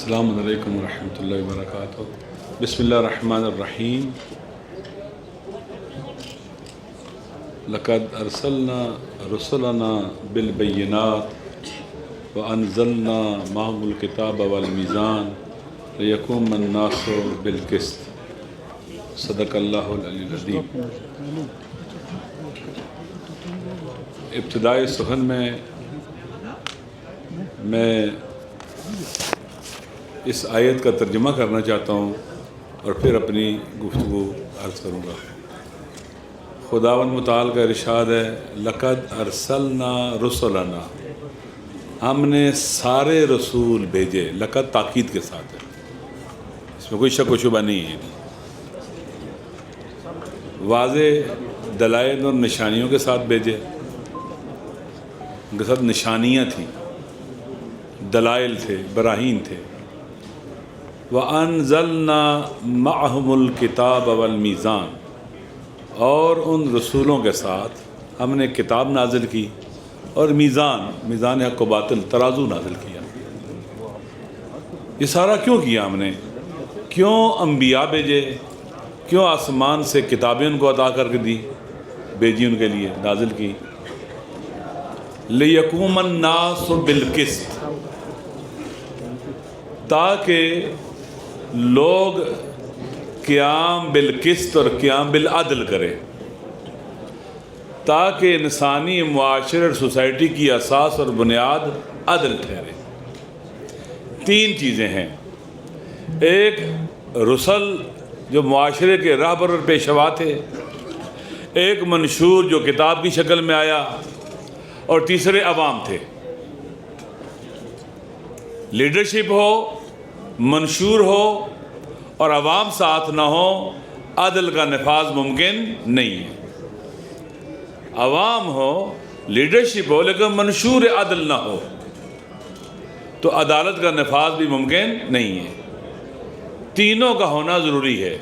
السلام علیکم ورحمۃ اللہ وبرکاتہ۔ بسم اللہ الرحمن الرحیم۔ لقد ارسلنا رسلنا بالبینات وانزلنا معهم الکتاب والمیزان لیقوم الناس بالقسط۔ صدق اللہ العلی العظیم۔ ابتدائی سخن میں اس آیت کا ترجمہ کرنا چاہتا ہوں اور پھر اپنی گفتگو عرض کروں گا۔ خداوند متعال کا ارشاد ہے، لقد ارسلنا رسلنا، ہم نے سارے رسول بھیجے۔ لقد تاکید کے ساتھ ہے، اس میں کوئی شک و شبہ نہیں ہے۔ واضح دلائل اور نشانیوں کے ساتھ بھیجے، ان کے ساتھ نشانیاں تھیں، دلائل تھے، براہین تھے۔ وَأَنزَلْنَا مَعَهُمُ الْكِتَابَ وَالْمِيزَانَ، اور ان رسولوں کے ساتھ ہم نے کتاب نازل کی اور میزان حق و باطل، ترازو نازل کیا۔ یہ سارا کیوں کیا ہم نے؟ کیوں انبیاء بھیجے؟ کیوں آسمان سے کتابیں ان کو عطا کر کے دی، بھیجی ان کے لیے، نازل کی؟ لِيَقُومَ النَّاسُ بِالْقِسْطِ، تاکہ لوگ قیام بالقسط اور قیام بالعدل کرے، تاکہ انسانی معاشرے اور سوسائٹی کی اساس اور بنیاد عدل ٹھہرے۔ تین چیزیں ہیں، ایک رسل جو معاشرے کے رہبر اور پیشوا تھے، ایک منشور جو کتاب کی شکل میں آیا، اور تیسرے عوام تھے۔ لیڈرشپ ہو، منشور ہو اور عوام ساتھ نہ ہو، عدل کا نفاذ ممکن نہیں ہے۔ عوام ہو، لیڈرشپ ہو، لیکن منشور عدل نہ ہو تو عدالت کا نفاذ بھی ممکن نہیں ہے۔ تینوں کا ہونا ضروری ہے،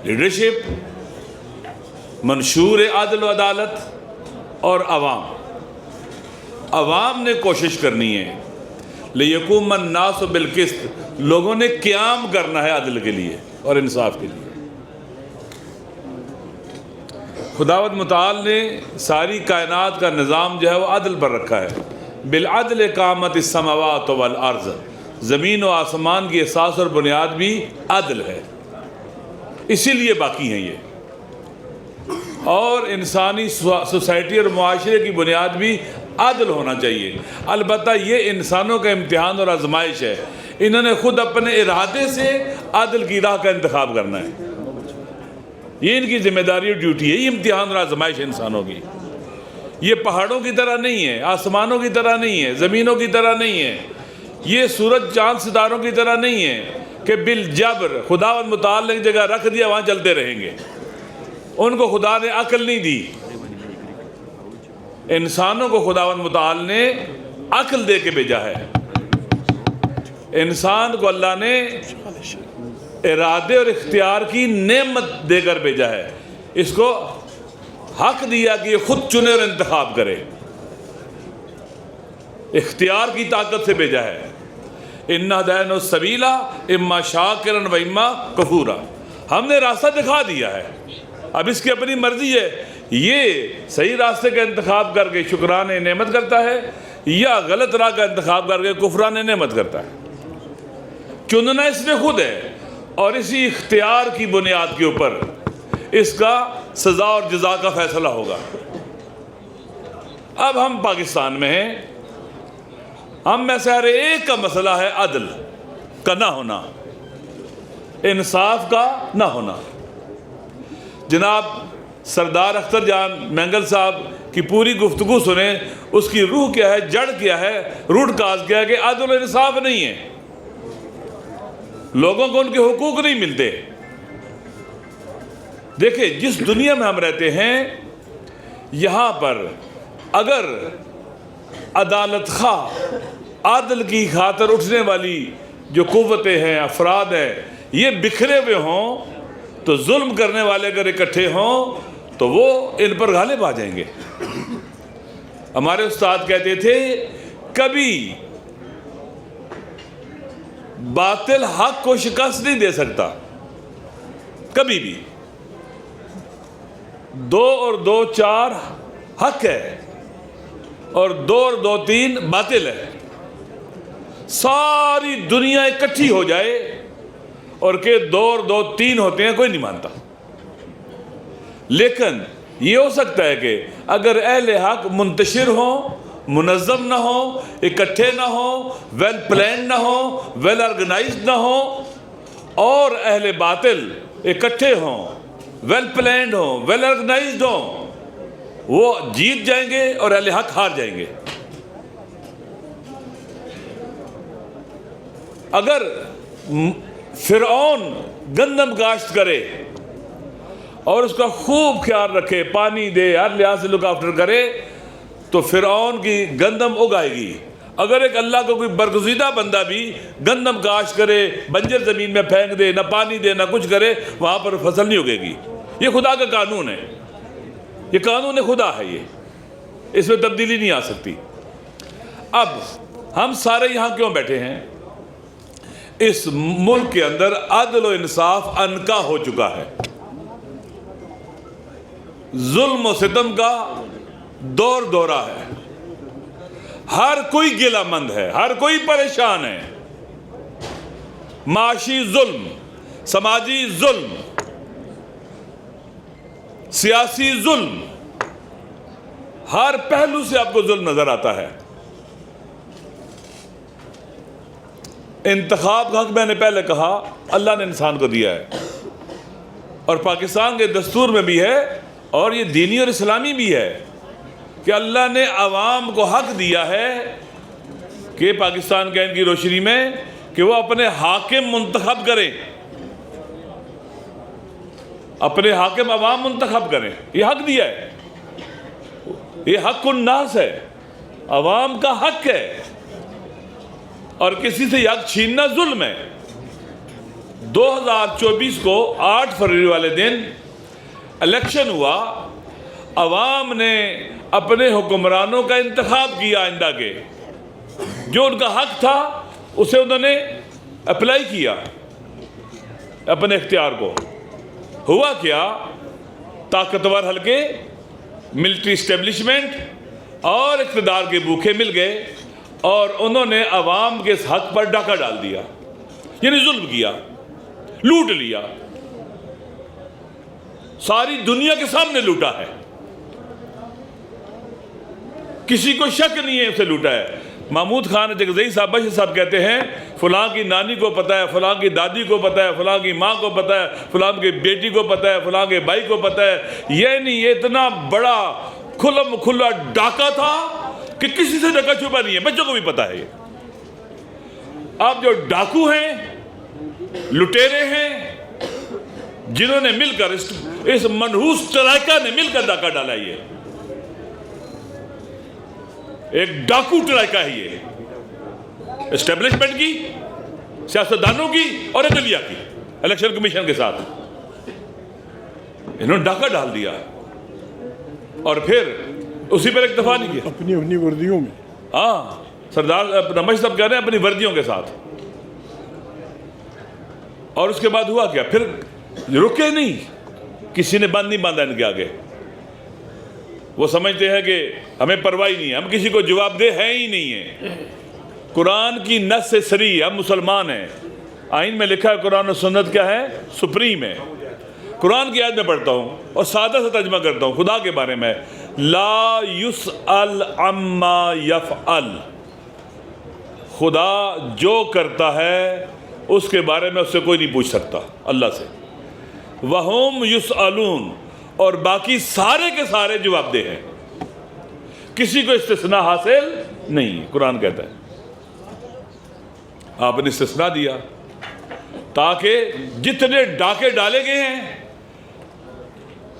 لیڈرشپ، منشور عدل و عدالت اور عوام۔ عوام نے کوشش کرنی ہے، لِيَقُومَ النَّاسُ بِالْقِسْطِ، لوگوں نے قیام کرنا ہے عدل کے لیے اور انصاف کے لیے۔ خداوند متعال نے ساری کائنات کا نظام جو ہے وہ عدل پر رکھا ہے۔ بالعدل قامت السماوات والارض، زمین و آسمان کی اساس اور بنیاد بھی عدل ہے، اسی لیے باقی ہیں یہ۔ اور انسانی سوسائٹی اور معاشرے کی بنیاد بھی عدل ہونا چاہیے۔ البتہ یہ انسانوں کا امتحان اور آزمائش ہے، انہوں نے خود اپنے ارادے سے عدل کی راہ کا انتخاب کرنا ہے، یہ ان کی ذمہ داری اور ڈیوٹی ہے۔ یہ امتحان اور آزمائش انسانوں کی، یہ پہاڑوں کی طرح نہیں ہے، آسمانوں کی طرح نہیں ہے، زمینوں کی طرح نہیں ہے، یہ سورج چاند ستاروں کی طرح نہیں ہے کہ بالجبر خداوند متعال نے ایک جگہ رکھ دیا وہاں چلتے رہیں گے۔ ان کو خدا نے عقل نہیں دی، انسانوں کو خداوند متعال نے عقل دے کے بھیجا ہے۔ انسان کو اللہ نے ارادے اور اختیار کی نعمت دے کر بھیجا ہے، اس کو حق دیا کہ یہ خود چنے اور انتخاب کرے، اختیار کی طاقت سے بھیجا ہے۔ اِنَّا هَدَيْنَاهُ السَّبِيلَ إِمَّا شَاكِرًا وَإِمَّا كَفُورًا، ہم نے راستہ دکھا دیا ہے، اب اس کی اپنی مرضی ہے، یہ صحیح راستے کا انتخاب کر کے شکران نعمت کرتا ہے یا غلط راہ کا انتخاب کر کے کفران نعمت کرتا ہے۔ چننا اس نے خود ہے، اور اسی اختیار کی بنیاد کے اوپر اس کا سزا اور جزا کا فیصلہ ہوگا۔ اب ہم پاکستان میں ہیں، ہم میں سے ہر ایک کا مسئلہ ہے عدل کا نہ ہونا، انصاف کا نہ ہونا۔ جناب سردار اختر جان مینگل صاحب کی پوری گفتگو سنیں، اس کی روح کیا ہے، جڑ کیا ہے، روٹ کاز کیا ہے کہ عدل و انصاف نہیں ہے، لوگوں کو ان کے حقوق نہیں ملتے۔ دیکھیں جس دنیا میں ہم رہتے ہیں، یہاں پر اگر عدالت خواہ، عدل کی خاطر اٹھنے والی جو قوتیں ہیں، افراد ہیں، یہ بکھرے ہوئے ہوں تو ظلم کرنے والے اگر اکٹھے ہوں تو وہ ان پر غالب آ جائیں گے۔ ہمارے استاد کہتے تھے، کبھی باطل حق کو شکست نہیں دے سکتا کبھی بھی. 2 اور 2 4 حق ہے اور 2 اور 2 3 باطل ہے. ساری دنیا اکٹھی ہو جائے اور کہ 2 اور 2 3 ہوتے ہیں، کوئی نہیں مانتا. لیکن یہ ہو سکتا ہے کہ اگر اہل حق منتشر ہوں، منظم نہ ہوں، اکٹھے نہ ہوں، ویل پلانڈ نہ ہوں، ویل آرگنائزڈ نہ ہوں، اور اہل باطل اکٹھے ہوں، ویل پلانڈ ہوں، ویل آرگنائزڈ ہوں، وہ جیت جائیں گے اور اہل حق ہار جائیں گے. اگر فرعون گندم کاشت کرے اور اس کا خوب خیال رکھے، پانی دے، ہر لحاظ سے لک آفٹر کرے، تو فرعون کی گندم اگائے گی. اگر ایک اللہ کا کوئی برگزیدہ بندہ بھی گندم کاشت کرے، بنجر زمین میں پھینک دے، نہ پانی دے، نہ کچھ کرے، وہاں پر فصل نہیں اگے گی. یہ خدا کا قانون ہے، یہ قانون خدا ہے، یہ اس میں تبدیلی نہیں آ سکتی. اب ہم سارے یہاں کیوں بیٹھے ہیں؟ اس ملک کے اندر عدل و انصاف عنقا ہو چکا ہے. ظلم و ستم کا دور دورہ ہے. ہر کوئی گلہ مند ہے، ہر کوئی پریشان ہے. معاشی ظلم، سماجی ظلم، سیاسی ظلم، ہر پہلو سے آپ کو ظلم نظر آتا ہے. انتخاب کا حق میں نے پہلے کہا اللہ نے انسان کو دیا ہے، اور پاکستان کے دستور میں بھی ہے، اور یہ دینی اور اسلامی بھی ہے کہ اللہ نے عوام کو حق دیا ہے کہ پاکستان کے آئین کی روشنی میں کہ وہ اپنے حاکم منتخب کریں، اپنے حاکم عوام منتخب کریں. یہ حق دیا ہے، یہ حق الناس ہے، عوام کا حق ہے، اور کسی سے یہ حق چھیننا ظلم ہے. 2024 کو 8 فروری والے دن الیکشن ہوا، عوام نے اپنے حکمرانوں کا انتخاب کیا آئندہ کے، جو ان کا حق تھا اسے انہوں نے اپلائی کیا اپنے اختیار کو. ہوا کیا؟ طاقتور حلقے، ملٹری اسٹیبلشمنٹ اور اقتدار کے بھوکے مل گئے اور انہوں نے عوام کے اس حق پر ڈاکہ ڈال دیا، یعنی ظلم کیا، لوٹ لیا، ساری دنیا کے سامنے لوٹا ہے. کسی کو شک نہیں ہے اسے لوٹا ہے. محمود خان جگزئی صاحب بشیر صاحب کہتے ہیں فلاں کی نانی کو پتہ ہے، فلاں کی دادی کو پتہ ہے، فلاں کی ماں کو پتہ ہے، فلاں کی بیٹی کو پتہ ہے، فلاں کے بھائی کو پتہ ہے. یعنی یہ اتنا بڑا کھلم کھلا ڈاکہ تھا کہ کسی سے ڈاکہ چھپا نہیں ہے، بچوں کو بھی پتہ ہے. آپ جو ڈاکو ہیں، لٹیرے ہیں، جنہوں نے مل کر اس منحوس ٹرائکا نے مل کر ڈاکہ ڈالا، یہ ایک ڈاکو ٹرائکا ہے، یہ اسٹیبلشمنٹ کی، سیاستدانوں کی اور عدلیہ کی، الیکشن کمیشن کے ساتھ انہوں نے ڈاکہ ڈال دیا، اور پھر اسی پر اکتفا نہیں کیا اپنی وردیوں میں. ہاں، سردار رمش صاحب کہہ رہے ہیں اپنی وردیوں کے ساتھ. اور اس کے بعد ہوا کیا؟ پھر رکے نہیں، کسی نے بند نہیں باندھا ان کے آگے. وہ سمجھتے ہیں کہ ہمیں پرواہ نہیں ہے، ہم کسی کو جواب دہ ہیں ہی نہیں ہیں. قرآن کی نص سے صریح، ہم مسلمان ہیں. آئین میں لکھا ہے قرآن و سنت کیا ہے؟ سپریم ہے. قرآن کی آیت میں پڑھتا ہوں اور سادہ سے ترجمہ کرتا ہوں خدا کے بارے میں، لا یسأل عما یفعل. خدا جو کرتا ہے اس کے بارے میں اس سے کوئی نہیں پوچھ سکتا اللہ سے. وَهُمْ يُسْأَلُونَ، اور باقی سارے کے سارے جواب دہ ہیں، کسی کو استثناء حاصل نہیں. قرآن کہتا ہے آپ نے استثناء دیا تاکہ جتنے ڈاکے ڈالے گئے ہیں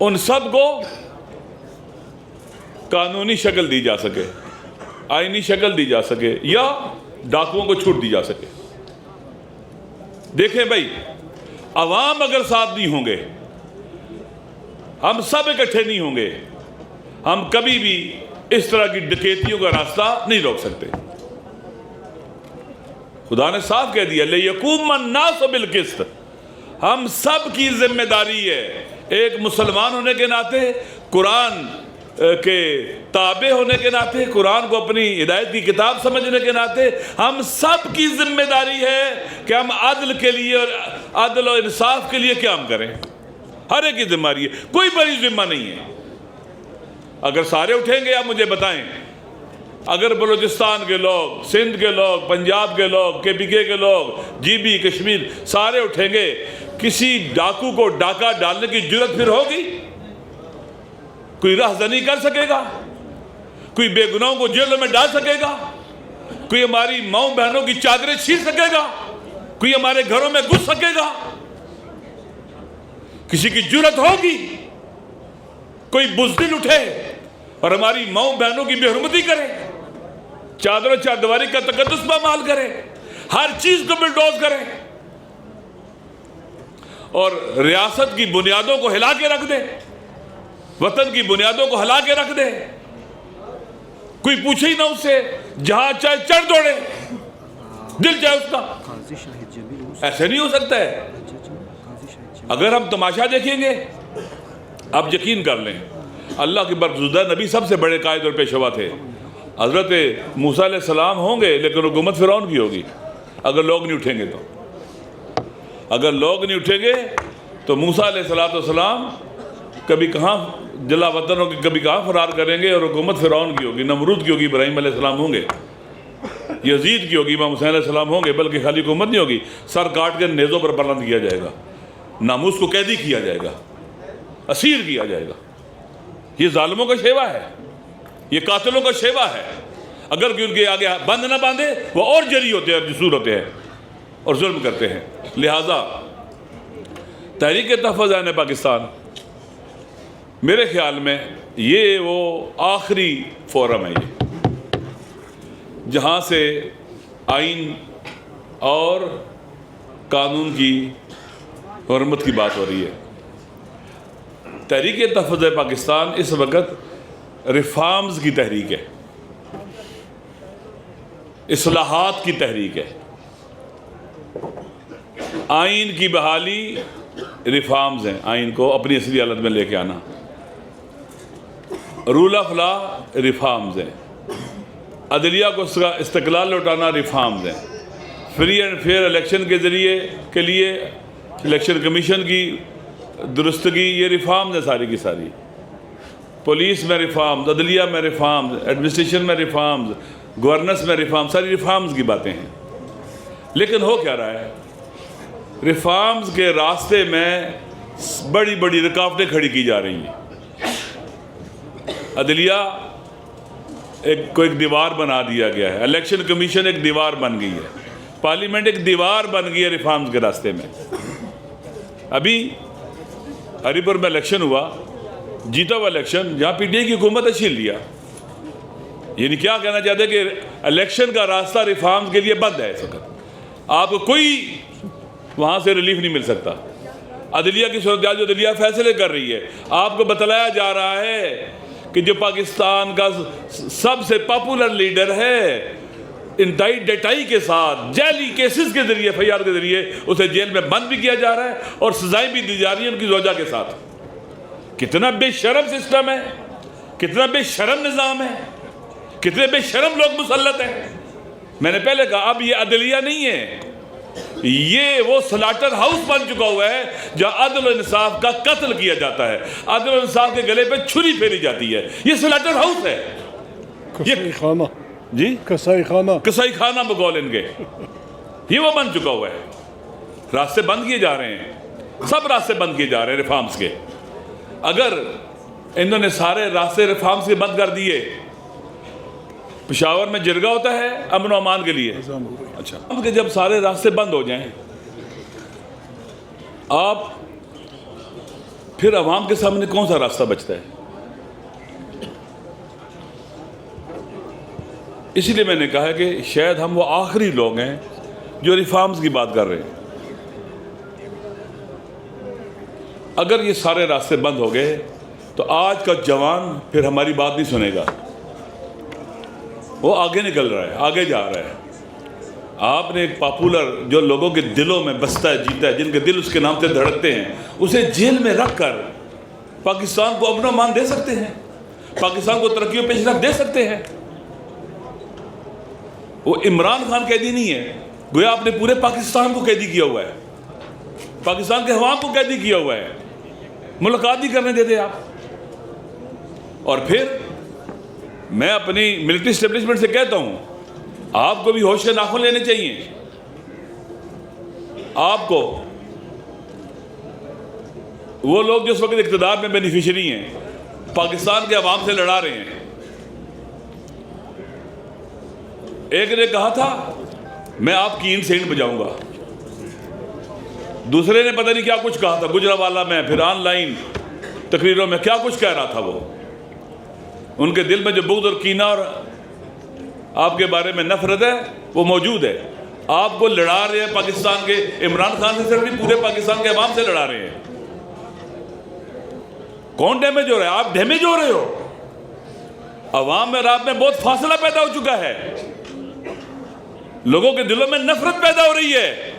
ان سب کو قانونی شکل دی جا سکے، آئینی شکل دی جا سکے، یا ڈاکوؤں کو چھوٹ دی جا سکے. دیکھیں بھائی، عوام اگر ساتھ نہیں ہوں گے، ہم سب اکٹھے نہیں ہوں گے، ہم کبھی بھی اس طرح کی ڈکیتیوں کا راستہ نہیں روک سکتے. خدا نے صاف کہہ دیا لِيَقُومَ النَّاسُ بِالْقِسْطِ، ہم سب کی ذمہ داری ہے ایک مسلمان ہونے کے ناطے، قرآن کے تابع ہونے کے ناطے، قرآن کو اپنی ہدایت کی کتاب سمجھنے کے ناطے ہم سب کی ذمہ داری ہے کہ ہم عدل کے لیے اور عدل و انصاف کے لیے قیام کریں. ہر ایک کی ذمہ داری ہے، کوئی بڑی ذمہ نہیں ہے. اگر سارے اٹھیں گے آپ مجھے بتائیں، اگر بلوچستان کے لوگ، سندھ کے لوگ، پنجاب کے لوگ، KPK کے لوگ، GB کشمیر سارے اٹھیں گے، کسی ڈاکو کو ڈاکہ ڈالنے کی جرت پھر ہوگی؟ کوئی رہزنی کر سکے گا؟ کوئی بے گناہوں کو جیلوں میں ڈال سکے گا؟ کوئی ہماری ماؤں بہنوں کی چادریں چھین سکے گا؟ کوئی ہمارے گھروں میں گھس سکے گا؟ کسی کی جرت ہوگی؟ کوئی بزدل اٹھے اور ہماری ماؤں بہنوں کی بے حرمتی کرے، چادر و چاردیواری کا تقدس پامال کرے، ہر چیز کو بلڈوز کرے اور ریاست کی بنیادوں کو ہلا کے رکھ دے، وطن کی بنیادوں کو ہلا کے رکھ دے، کوئی پوچھے ہی نہ اس سے، جہاں چاہے چڑھ دوڑے، دل چاہے اس کا. ایسے نہیں ہو سکتا ہے. اگر ہم تماشا دیکھیں گے، آپ یقین کر لیں اللہ کے برگزیدہ نبی سب سے بڑے قائد اور پیشوا تھے. حضرت موسیٰ علیہ السلام ہوں گے لیکن حکومت فرعون کی ہوگی اگر لوگ نہیں اٹھیں گے. تو اگر لوگ نہیں اٹھیں گے تو موسیٰ علیہ السلام کبھی کہاں جلا وطن ہو کے کبھی کہاں فرار کریں گے اور حکومت فرعون کی ہوگی، نمرود کی ہوگی، ابراہیم علیہ السلام ہوں گے، یزید کی ہوگی، امام حسین علیہ السلام ہوں گے. بلکہ خالی حکومت نہیں ہوگی، سر کاٹ کے نیزوں پر بلند کیا جائے گا، ناموس کو قیدی کیا جائے گا، اسیر کیا جائے گا. یہ ظالموں کا شیوا ہے، یہ قاتلوں کا شیوا ہے. اگر کہ ان کے آگے بند نہ باندھے وہ اور جری ہوتے ہیں، جسور ہوتے ہیں اور ظلم کرتے ہیں. لہٰذا تحریک تحفظ عین پاکستان میرے خیال میں یہ وہ آخری فورم ہے یہ جہاں سے آئین اور قانون کی حرمت کی بات ہو رہی ہے. تحریک تحفظ پاکستان اس وقت ریفارمز کی تحریک ہے، اصلاحات کی تحریک ہے. آئین کی بحالی ریفارمز ہیں، آئین کو اپنی اصلی حالت میں لے کے آنا. رول آف لا ریفارمز ہیں. عدلیہ کو استقلال لوٹانا ریفارمز ہیں. فری اینڈ فیئر الیکشن کے ذریعے کے لیے الیکشن کمیشن کی درستگی، یہ ریفارمز ہیں ساری کی ساری. پولیس میں ریفارمز، عدلیہ میں ریفارمز، ایڈمنسٹریشن میں ریفارمز، گورننس میں ریفارمز، ساری ریفارمز کی باتیں ہیں. لیکن ہو کیا رہا ہے؟ ریفارمز کے راستے میں بڑی بڑی رکاوٹیں کھڑی کی جا رہی ہیں. عدلیہ کو ایک دیوار بنا دیا گیا ہے، الیکشن کمیشن ایک دیوار بن گئی ہے، پارلیمنٹ ایک دیوار بن گئی ہے ریفارمز کے راستے میں. ابھی ہری پور میں الیکشن ہوا، جیتا ہوا الیکشن، جہاں PTI کی حکومت ہے، چھین لیا. یعنی کیا کہنا چاہتے ہیں کہ الیکشن کا راستہ ریفارمز کے لیے بند ہے. اس وقت آپ کو کوئی وہاں سے ریلیف نہیں مل سکتا. عدلیہ کی صورتحال جو عدلیہ فیصلے کر رہی ہے، آپ کو بتلایا جا رہا ہے کہ جو پاکستان کا سب سے پاپولر لیڈر ہے، انتہائی ڈٹائی کے ساتھ جعلی کیسز کے ذریعے، FIR کے ذریعے اسے جیل میں بند بھی کیا جا رہا ہے اور سزائیں بھی دی جا رہی ہیں ان کی زوجہ کے ساتھ. کتنا بے شرم سسٹم ہے، کتنا بے شرم نظام ہے، کتنے بے شرم لوگ مسلط ہیں. میں نے پہلے کہا اب یہ عدلیہ نہیں ہے، یہ وہ سلاٹر ہاؤس بن چکا ہوا ہے جہاں عدل و انصاف کا قتل کیا جاتا ہے، عدل و انصاف کے گلے پہ چھری پھیری جاتی ہے. یہ سلاٹر ہاؤس ہے، کسائی خانہ، جی کسائی خانہ، کسائی خانہ بقول ان کے، یہ وہ بن چکا ہوا ہے. راستے بند کیے جا رہے ہیں، سب راستے بند کیے جا رہے ہیں ریفارمز کے. اگر انہوں نے سارے راستے ریفارمز کے بند کر دیے، پشاور میں جرگہ ہوتا ہے امن و امان کے لیے، اچھا کہ جب سارے راستے بند ہو جائیں آپ پھر عوام کے سامنے کون سا راستہ بچتا ہے؟ اسی لیے میں نے کہا کہ شاید ہم وہ آخری لوگ ہیں جو ریفارمز کی بات کر رہے ہیں. اگر یہ سارے راستے بند ہو گئے تو آج کا جوان پھر ہماری بات نہیں سنے گا. وہ آگے نکل رہا ہے، آگے جا رہا ہے. آپ نے ایک پاپولر جو لوگوں کے دلوں میں بستا ہے جیتا ہے، جن کے دل اس کے نام سے دھڑکتے ہیں، اسے جیل میں رکھ کر پاکستان کو امن و امان دے سکتے ہیں، پاکستان کو ترقی و پیش رفت دے سکتے ہیں؟ وہ عمران خان قیدی نہیں ہے، گویا آپ نے پورے پاکستان کو قیدی کیا ہوا ہے، پاکستان کے عوام کو قیدی کیا ہوا ہے، ملاقات نہیں کرنے دیتے آپ۔ اور پھر میں اپنی ملٹری اسٹیبلشمنٹ سے کہتا ہوں، آپ کو بھی ہوش کے ناخن لینے چاہیے۔ آپ کو وہ لوگ جو اس وقت اقتدار میں بینیفیشری ہیں، پاکستان کے عوام سے لڑا رہے ہیں۔ ایک نے کہا تھا میں آپ کی اینٹ سے اینٹ بجاؤں گا، دوسرے نے پتہ نہیں کیا کچھ کہا تھا گجرانوالہ میں، پھر آن لائن تقریروں میں کیا کچھ کہہ رہا تھا۔ وہ ان کے دل میں جو بغض اور کینہ اور آپ کے بارے میں نفرت ہے وہ موجود ہے۔ آپ کو لڑا رہے ہیں پاکستان کے، عمران خان سے صرف نہیں، پورے پاکستان کے عوام سے لڑا رہے ہیں۔ کون ڈیمیج ہو رہا ہے؟ آپ ڈیمیج ہو رہے ہو۔ عوام میں رات میں بہت فاصلہ پیدا ہو چکا ہے، لوگوں کے دلوں میں نفرت پیدا ہو رہی ہے۔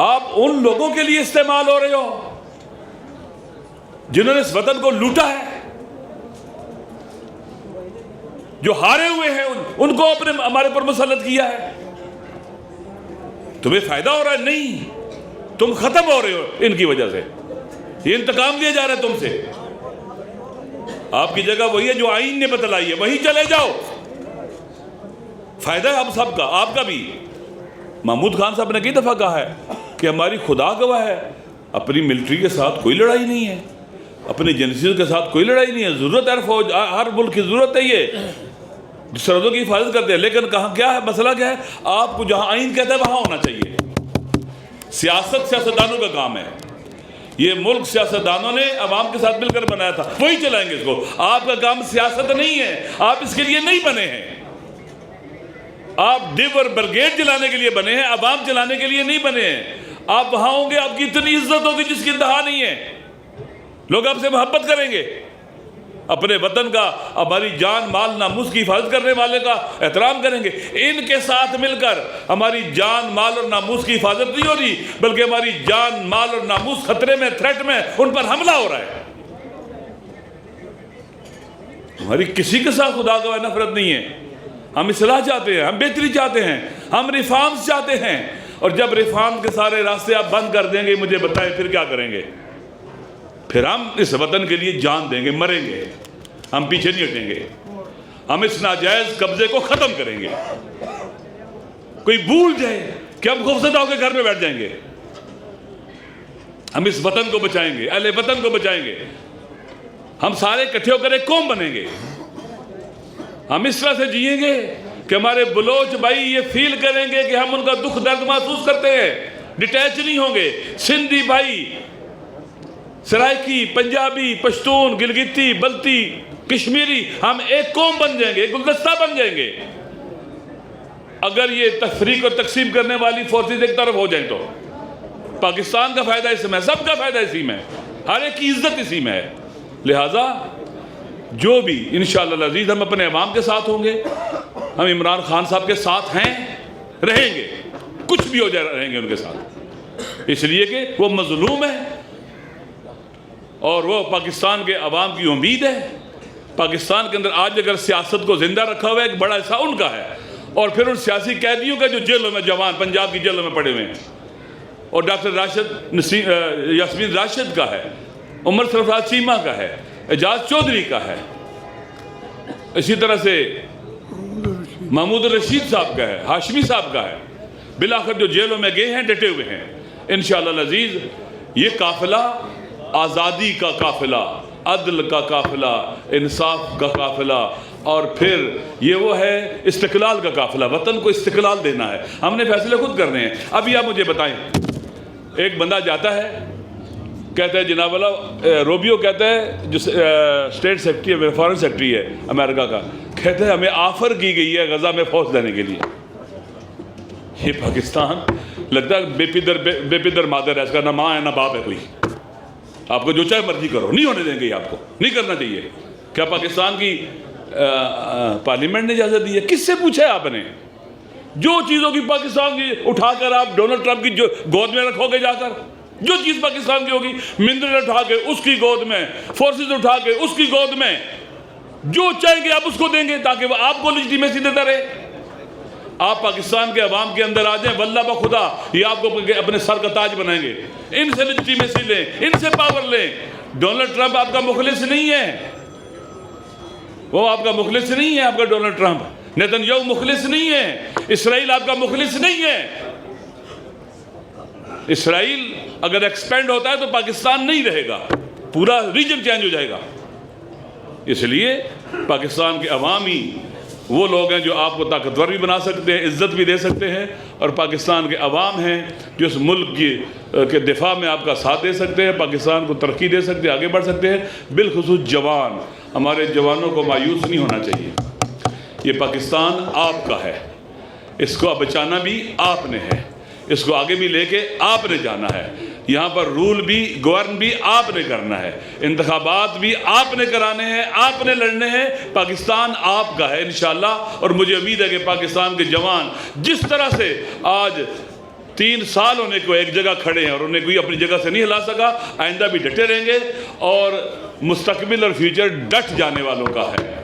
آپ ان لوگوں کے لیے استعمال ہو رہے ہو جنہوں نے اس وطن کو لوٹا ہے، جو ہارے ہوئے ہیں، ان کو ہمارے پر مسلط کیا ہے۔ تمہیں فائدہ ہو رہا ہے؟ نہیں، تم ختم ہو رہے ہو ان کی وجہ سے، یہ انتقام دیا جا رہا ہے تم سے۔ آپ کی جگہ وہی ہے جو آئین نے بتلائی ہے، وہیں چلے جاؤ، فائدہ ہے ہم سب کا، آپ کا بھی۔ محمود خان صاحب نے کئی دفعہ کہا ہے کہ ہماری خدا گواہ ہے، اپنی ملٹری کے ساتھ کوئی لڑائی نہیں ہے، اپنی ایجنسیوں کے ساتھ کوئی لڑائی نہیں ہے، ضرورت ہے فوج، ہر ملک کی ضرورت ہے یہ سرحدوں کی حفاظت کرتے ہیں، لیکن کہاں کیا ہے مسئلہ کیا ہے؟ آپ کو جہاں آئین کہتا ہے وہاں ہونا چاہیے۔ سیاست سیاستدانوں کا کام ہے، یہ ملک سیاستدانوں نے عوام کے ساتھ مل کر بنایا تھا، وہی چلائیں گے اس کو۔ آپ کا کام سیاست نہیں ہے، آپ اس کے لیے نہیں بنے ہیں، آپ ڈب اور بریگیڈ چلانے کے لیے بنے ہیں، عوام چلانے کے لیے نہیں بنے ہیں۔ آپ وہاں ہوں گے، آپ کی اتنی عزت ہوگی جس کی انتہا نہیں ہے، لوگ آپ سے محبت کریں گے، اپنے وطن کا، ہماری جان مال ناموس کی حفاظت کرنے والے کا احترام کریں گے۔ ان کے ساتھ مل کر ہماری جان مال اور ناموس کی حفاظت نہیں ہو رہی، بلکہ ہماری جان مال اور ناموس خطرے میں، تھریٹ میں، ان پر حملہ ہو رہا ہے۔ ہماری کسی کے ساتھ خدا گواہ نفرت نہیں ہے، ہم اصلاح چاہتے ہیں، ہم بہتری چاہتے ہیں، ہم ریفارمز چاہتے ہیں۔ اور جب ریفارم کے سارے راستے آپ بند کر دیں گے، مجھے بتائیں پھر کیا کریں گے؟ پھر ہم اس وطن کے لیے جان دیں گے، مریں گے، ہم پیچھے نہیں ہٹیں گے، ہم اس ناجائز قبضے کو ختم کریں گے۔ کوئی بھول جائے کہ ہم خوفزدہ ہو کے گھر میں بیٹھ جائیں گے، ہم اس وطن کو بچائیں گے، اہل وطن کو بچائیں گے، ہم سارے اکٹھے ہو کر ایک قوم بنیں گے۔ ہم اس طرح سے جئیں گے کہ ہمارے بلوچ بھائی یہ فیل کریں گے کہ ہم ان کا دکھ درد محسوس کرتے ہیں، ڈیٹیچ نہیں ہوں گے۔ سندھی بھائی، سرائکی، پنجابی، پشتون، گلگتی، بلتی، کشمیری، ہم ایک قوم بن جائیں گے، ایک گلدستہ بن جائیں گے۔ اگر یہ تفریق اور تقسیم کرنے والی فورسز ایک طرف ہو جائیں تو پاکستان کا فائدہ اسی میں، سب کا فائدہ اسی میں، ہر ایک کی عزت اسی میں ہے۔ لہٰذا جو بھی انشاءاللہ العزیز ہم اپنے عوام کے ساتھ ہوں گے، ہم عمران خان صاحب کے ساتھ ہیں، رہیں گے، کچھ بھی ہو جائے رہیں گے ان کے ساتھ، اس لیے کہ وہ مظلوم ہے اور وہ پاکستان کے عوام کی امید ہے۔ پاکستان کے اندر آج اگر سیاست کو زندہ رکھا ہوا ہے، ایک بڑا حصہ ان کا ہے، اور پھر ان سیاسی قیدیوں کا جو جیلوں میں، جوان پنجاب کی جیلوں میں پڑے ہوئے ہیں، اور ڈاکٹر یاسمین راشد کا ہے، عمر سرفراز چیمہ کا ہے، اعجاز چودھری کا ہے، اسی طرح سے محمود الرشید صاحب کا ہے، ہاشمی صاحب کا ہے، بالآخر جو جیلوں میں گئے ہیں ڈٹے ہوئے ہیں۔ انشاءاللہ العزیز یہ قافلہ آزادی کا قافلہ، عدل کا قافلہ، انصاف کا قافلہ، اور پھر یہ وہ ہے استقلال کا قافلہ۔ وطن کو استقلال دینا ہے، ہم نے فیصلے خود کرنے ہیں۔ اب یہ آپ مجھے بتائیں، ایک بندہ جاتا ہے، کہتا ہے جناب والا، روبیو کہتا ہے، جو اسٹیٹ سیکرٹری ہے، فارن سیکرٹری ہے امریکہ کا، کہتا ہے ہمیں آفر کی گئی ہے غزہ میں فوج دینے کے لیے۔ یہ پاکستان لگتا ہے بے پدر مادر ہے، اس کا نہ ماں ہے نہ باپ ہے کوئی، آپ کو جو چاہے مرضی کرو، نہیں ہونے دیں گے، آپ کو نہیں کرنا چاہیے۔ کیا پاکستان کی پارلیمنٹ نے اجازت دی ہے؟ کس سے پوچھا ہے آپ نے؟ جو چیزوں کی پاکستان کی اٹھا کر آپ ڈونلڈ ٹرمپ کی جو گود میں رکھو گے جا کر، جو چیز پاکستان کی ہوگی، منرل اٹھا کے اس کی گود میں، فورسز اٹھا کے اس کی گود میں، جو چاہیں گے آپ اس کو دیں گے تاکہ وہ آپ کو لیجیٹیمیسی دیتا رہے۔ آپ پاکستان کے عوام کے اندر آ جائیں، واللہ بخدا یہ آپ کو اپنے سر کا تاج بنائیں گے۔ ان سے لیجیٹیمیسی لیں، ان سے پاور لیں۔ ڈونلڈ ٹرمپ آپ کا مخلص نہیں ہے، وہ آپ کا مخلص نہیں ہے، آپ کا ڈونلڈ ٹرمپ۔ نیتن یاہو مخلص نہیں ہے، اسرائیل آپ کا مخلص نہیں ہے۔ اسرائیل اگر ایکسپینڈ ہوتا ہے تو پاکستان نہیں رہے گا، پورا ریجن چینج ہو جائے گا۔ اس لیے پاکستان کے عوامی وہ لوگ ہیں جو آپ کو طاقتور بھی بنا سکتے ہیں، عزت بھی دے سکتے ہیں، اور پاکستان کے عوام ہیں جو اس ملک کے دفاع میں آپ کا ساتھ دے سکتے ہیں، پاکستان کو ترقی دے سکتے ہیں، آگے بڑھ سکتے ہیں۔ بالخصوص جوان، ہمارے جوانوں کو مایوس نہیں ہونا چاہیے۔ یہ پاکستان آپ کا ہے، اس کو بچانا بھی آپ نے ہے، اس کو آگے بھی لے کے آپ نے جانا ہے۔ یہاں پر رول بھی، گورن بھی آپ نے کرنا ہے، انتخابات بھی آپ نے کرانے ہیں، آپ نے لڑنے ہیں۔ پاکستان آپ کا ہے انشاءاللہ، اور مجھے امید ہے کہ پاکستان کے جوان جس طرح سے آج 3 سال ہونے کو ایک جگہ کھڑے ہیں اور انہیں کوئی اپنی جگہ سے نہیں ہلا سکا، آئندہ بھی ڈٹے رہیں گے، اور مستقبل اور فیوچر ڈٹ جانے والوں کا ہے،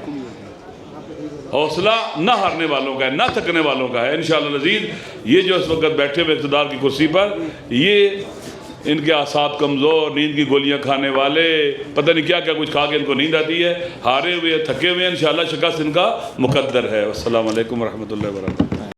حوصلہ نہ ہارنے والوں کا ہے، نہ تھکنے والوں کا ہے انشاءاللہ العزیز۔ یہ جو اس وقت بیٹھے ہوئے اقتدار کی کرسی پر، یہ ان کے اعصاب کمزور، نیند کی گولیاں کھانے والے، پتہ نہیں کیا کیا کچھ کھا کے ان کو نیند آتی ہے، ہارے ہوئے، تھکے ہوئے، انشاءاللہ شکست ان کا مقدر ہے۔ السلام علیکم ورحمۃ اللہ وبرکاتہ۔